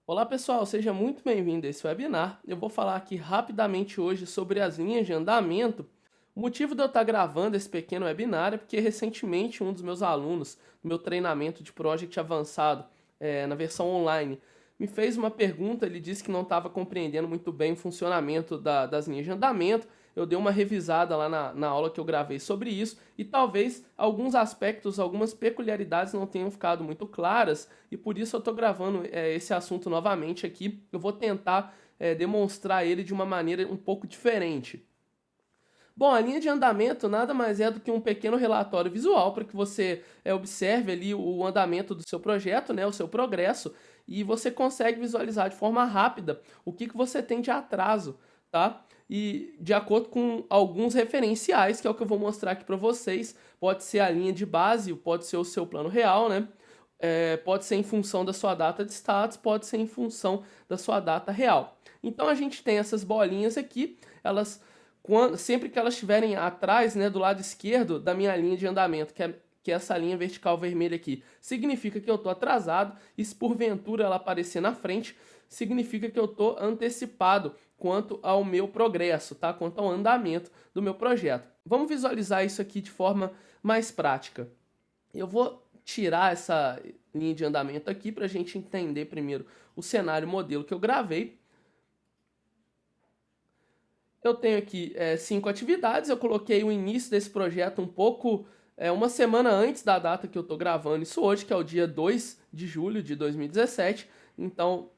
Olá pessoal, seja muito bem-vindo a esse webinar. Eu vou falar aqui rapidamente hoje sobre as linhas de andamento. O motivo de eu estar gravando esse pequeno webinar é porque recentemente um dos meus alunos, no meu treinamento de Project avançado, na versão online, me fez uma pergunta. Ele disse que não estava compreendendo muito bem o funcionamento das linhas de andamento. Eu dei uma revisada lá na aula que eu gravei sobre isso e talvez alguns aspectos, algumas peculiaridades não tenham ficado muito claras e por isso eu estou gravando esse assunto novamente aqui. Eu vou tentar demonstrar ele de uma maneira um pouco diferente. Bom, a linha de andamento nada mais é do que um pequeno relatório visual para que você observe ali o andamento do seu projeto, né, o seu progresso, e você consegue visualizar de forma rápida o que você tem de atraso, tá? E de acordo com alguns referenciais, que é o que eu vou mostrar aqui para vocês, pode ser a linha de base, pode ser o seu plano real, né? Pode ser em função da sua data de status, pode ser em função da sua data real. Então a gente tem essas bolinhas aqui, elas sempre que elas estiverem atrás, né, do lado esquerdo da minha linha de andamento, que é essa linha vertical vermelha aqui, significa que eu estou atrasado, e se porventura ela aparecer na frente, significa que eu estou antecipado quanto ao meu progresso, tá? Quanto ao andamento do meu projeto. Vamos visualizar isso aqui de forma mais prática. Eu vou tirar essa linha de andamento aqui para a gente entender primeiro o cenário modelo que eu gravei. Eu tenho aqui 5 atividades, eu coloquei o início desse projeto um pouco, uma semana antes da data que eu estou gravando isso hoje, que é o dia 2 de julho de 2017. Então,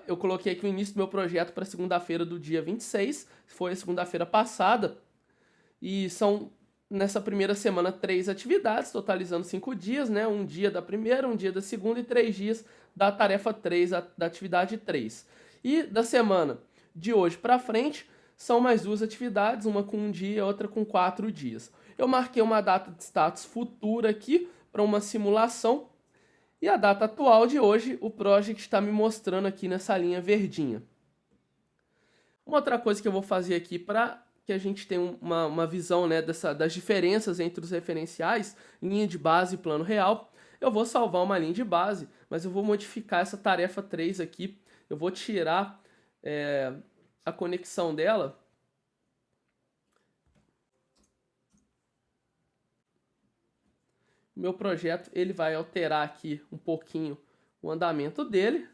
eu coloquei aqui o início do meu projeto para segunda-feira do dia 26, foi a segunda-feira passada, e são, nessa primeira semana, 3 atividades, totalizando 5 dias, né? Um dia da primeira, um dia da segunda e 3 dias da tarefa 3, da atividade 3. E da semana de hoje para frente, são mais 2 atividades, uma com 1 dia, outra com 4 dias. Eu marquei uma data de status futura aqui para uma simulação e a data atual de hoje o Project está me mostrando aqui nessa linha verdinha. Uma outra coisa que eu vou fazer aqui para que a gente tenha uma visão, né, das diferenças entre os referenciais, linha de base e plano real, eu vou salvar uma linha de base, mas eu vou modificar essa tarefa 3 aqui, eu vou tirar a conexão dela. O meu projeto ele vai alterar aqui um pouquinho o andamento dele.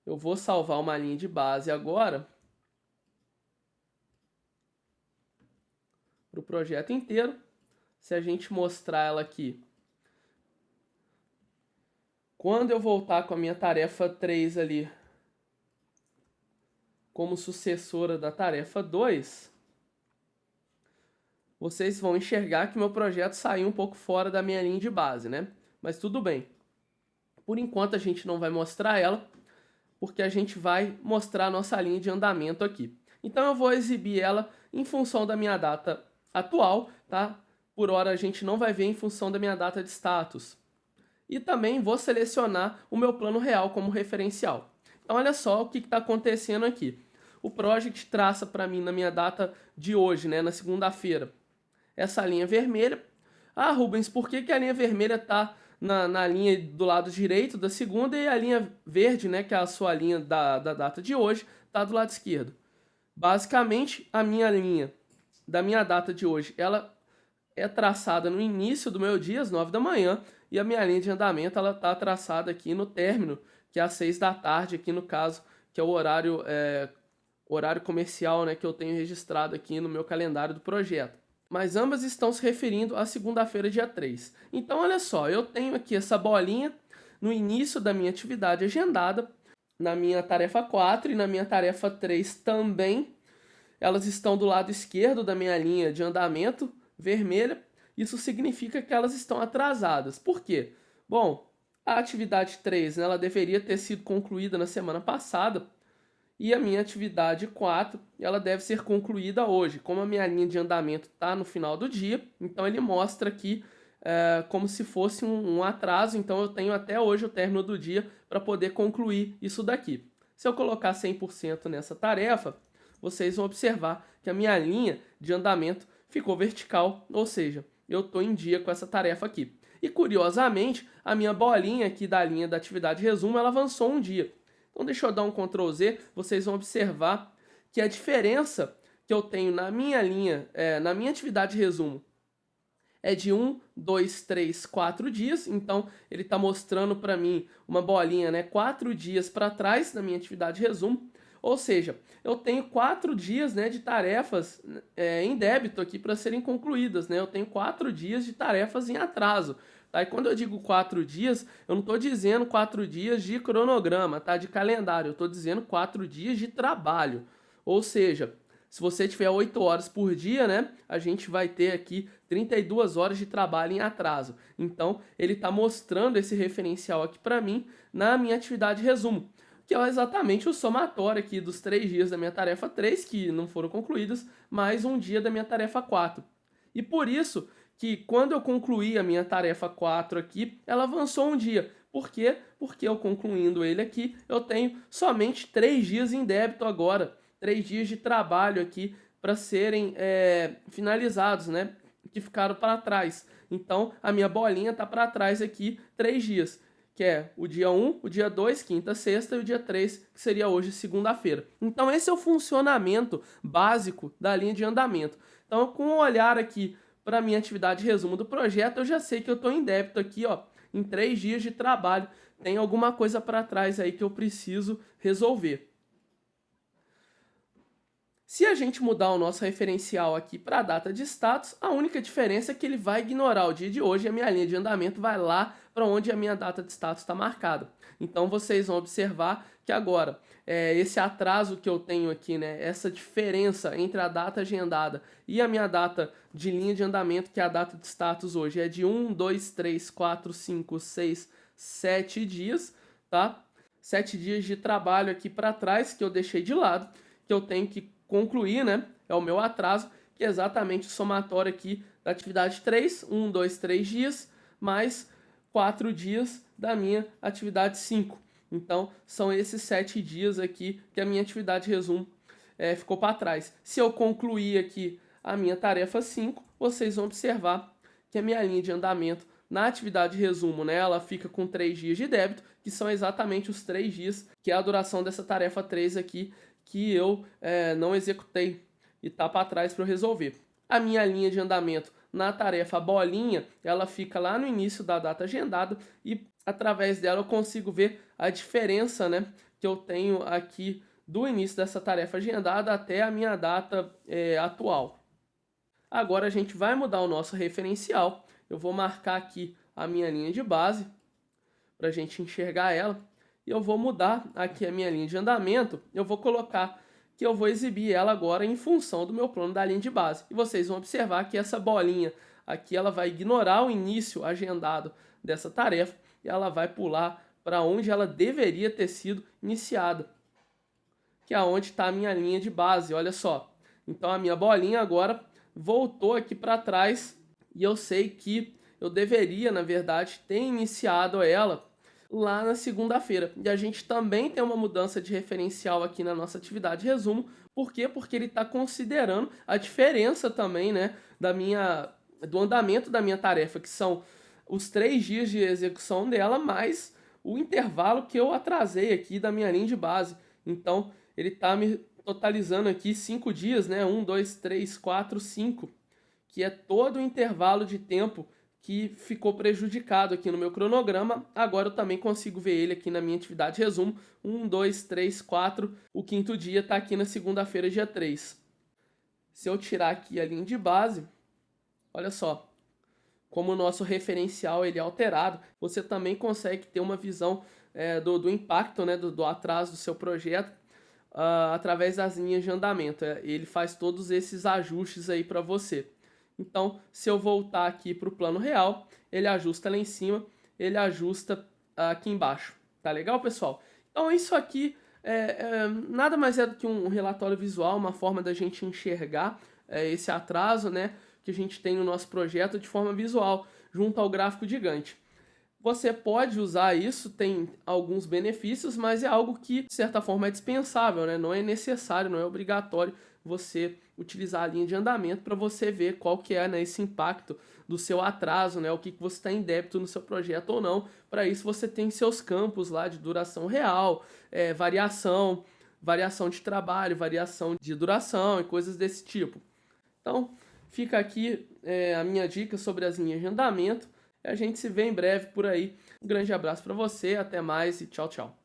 Eu vou salvar uma linha de base agora para o projeto inteiro. Se a gente mostrar ela aqui, quando eu voltar com a minha tarefa 3 ali como sucessora da tarefa 2, vocês vão enxergar que meu projeto saiu um pouco fora da minha linha de base, né? Mas tudo bem. Por enquanto a gente não vai mostrar ela, porque a gente vai mostrar a nossa linha de andamento aqui. Então eu vou exibir ela em função da minha data atual, tá? Por hora a gente não vai ver em função da minha data de status. E também vou selecionar o meu plano real como referencial. Então olha só o que está acontecendo aqui. O Project traça para mim na minha data de hoje, né, na segunda-feira, essa linha vermelha. Ah, Rubens, por que a linha vermelha está na linha do lado direito da segunda e a linha verde, né, que é a sua linha da data de hoje, está do lado esquerdo? Basicamente, a minha linha da minha data de hoje, ela é traçada no início do meu dia, às 9 da manhã, e a minha linha de andamento ela está traçada aqui no término, que é às 6 da tarde, aqui no caso, que é o horário comercial, né, que eu tenho registrado aqui no meu calendário do projeto. Mas ambas estão se referindo à segunda-feira, dia 3. Então, olha só, eu tenho aqui essa bolinha no início da minha atividade agendada, na minha tarefa 4 e na minha tarefa 3 também. Elas estão do lado esquerdo da minha linha de andamento vermelha. Isso significa que elas estão atrasadas. Por quê? Bom, a atividade 3, né, ela deveria ter sido concluída na semana passada, e a minha atividade 4, ela deve ser concluída hoje. Como a minha linha de andamento está no final do dia, então ele mostra aqui como se fosse um atraso. Então eu tenho até hoje o término do dia para poder concluir isso daqui. Se eu colocar 100% nessa tarefa, vocês vão observar que a minha linha de andamento ficou vertical, ou seja, eu estou em dia com essa tarefa aqui. E curiosamente, a minha bolinha aqui da linha da atividade resumo, ela avançou um dia. Então deixa eu dar um Ctrl Z, vocês vão observar que a diferença que eu tenho na minha linha, na minha atividade resumo, é de 1, 2, 3, 4 dias. Então ele está mostrando para mim uma bolinha, né, 4 dias para trás na minha atividade resumo. Ou seja, eu tenho 4 dias, né, de tarefas em débito aqui para serem concluídas, né? Eu tenho 4 dias de tarefas em atraso. Tá? E quando eu digo 4 dias, eu não estou dizendo 4 dias de cronograma, tá? De calendário. Eu estou dizendo 4 dias de trabalho. Ou seja, se você tiver 8 horas por dia, né, a gente vai ter aqui 32 horas de trabalho em atraso. Então, ele está mostrando esse referencial aqui para mim na minha atividade resumo, que é exatamente o somatório aqui dos 3 dias da minha tarefa 3, que não foram concluídos, mais um dia da minha tarefa 4. E por isso que quando eu concluí a minha tarefa 4 aqui, ela avançou um dia. Por quê? Porque eu concluindo ele aqui, eu tenho somente 3 dias em débito agora. 3 dias de trabalho aqui para serem finalizados, né? Que ficaram para trás. Então, a minha bolinha está para trás aqui 3 dias. Que é o dia 1, o dia 2, quinta, sexta, e o dia 3, que seria hoje, segunda-feira. Então, esse é o funcionamento básico da linha de andamento. Então, com um olhar aqui para a minha atividade resumo do projeto, eu já sei que eu estou em débito aqui, ó, em 3 dias de trabalho. Tem alguma coisa para trás aí que eu preciso resolver. Se a gente mudar o nosso referencial aqui para a data de status, a única diferença é que ele vai ignorar o dia de hoje e a minha linha de andamento vai lá para onde a minha data de status está marcada. Então vocês vão observar que agora esse atraso que eu tenho aqui, né, essa diferença entre a data agendada e a minha data de linha de andamento, que é a data de status hoje, é de 1, 2, 3, 4, 5, 6, 7 dias, tá? 7 dias de trabalho aqui para trás que eu deixei de lado, que eu tenho que concluir, né? É o meu atraso, que é exatamente o somatório aqui da atividade 3, 1, 2, 3 dias, mais 4 dias da minha atividade 5. Então, são esses 7 dias aqui que a minha atividade resumo ficou para trás. Se eu concluir aqui a minha tarefa 5, vocês vão observar que a minha linha de andamento na atividade resumo, né, ela fica com 3 dias de débito, que são exatamente os 3 dias, que é a duração dessa tarefa 3 aqui, que eu não executei e está para trás para eu resolver. A minha linha de andamento na tarefa bolinha, ela fica lá no início da data agendada e através dela eu consigo ver a diferença, né, que eu tenho aqui do início dessa tarefa agendada até a minha data atual. Agora a gente vai mudar o nosso referencial. Eu vou marcar aqui a minha linha de base para a gente enxergar ela. E eu vou mudar aqui a minha linha de andamento, eu vou colocar que eu vou exibir ela agora em função do meu plano da linha de base. E vocês vão observar que essa bolinha aqui, ela vai ignorar o início agendado dessa tarefa e ela vai pular para onde ela deveria ter sido iniciada, que é onde está a minha linha de base, olha só. Então a minha bolinha agora voltou aqui para trás e eu sei que eu deveria, na verdade, ter iniciado ela lá na segunda-feira. E a gente também tem uma mudança de referencial aqui na nossa atividade resumo. Por quê? Porque ele está considerando a diferença também, né, do andamento da minha tarefa, que são os 3 dias de execução dela, mais o intervalo que eu atrasei aqui da minha linha de base. Então, ele está me totalizando aqui 5 dias, né, 1, 2, 3, 4, 5, que é todo o intervalo de tempo que ficou prejudicado aqui no meu cronograma. Agora eu também consigo ver ele aqui na minha atividade resumo. 1, 2, 3, 4. O quinto dia está aqui na segunda-feira, dia 3. Se eu tirar aqui a linha de base, olha só, como o nosso referencial ele é alterado, você também consegue ter uma visão do impacto, né, do atraso do seu projeto através das linhas de andamento. Ele faz todos esses ajustes aí para você. Então, se eu voltar aqui para o plano real, ele ajusta lá em cima, ele ajusta aqui embaixo. Tá legal, pessoal? Então, isso aqui nada mais é do que um relatório visual, uma forma da gente enxergar esse atraso, né, que a gente tem no nosso projeto de forma visual, junto ao gráfico gigante. Você pode usar isso, tem alguns benefícios, mas é algo que, de certa forma, é dispensável, né? Não é necessário, não é obrigatório você utilizar a linha de andamento para você ver qual que é, né, esse impacto do seu atraso, né, o que você está em débito no seu projeto ou não. Para isso você tem seus campos lá de duração real, variação de trabalho, variação de duração e coisas desse tipo. Então, fica aqui a minha dica sobre as linhas de andamento. A gente se vê em breve por aí. Um grande abraço para você, até mais e tchau, tchau.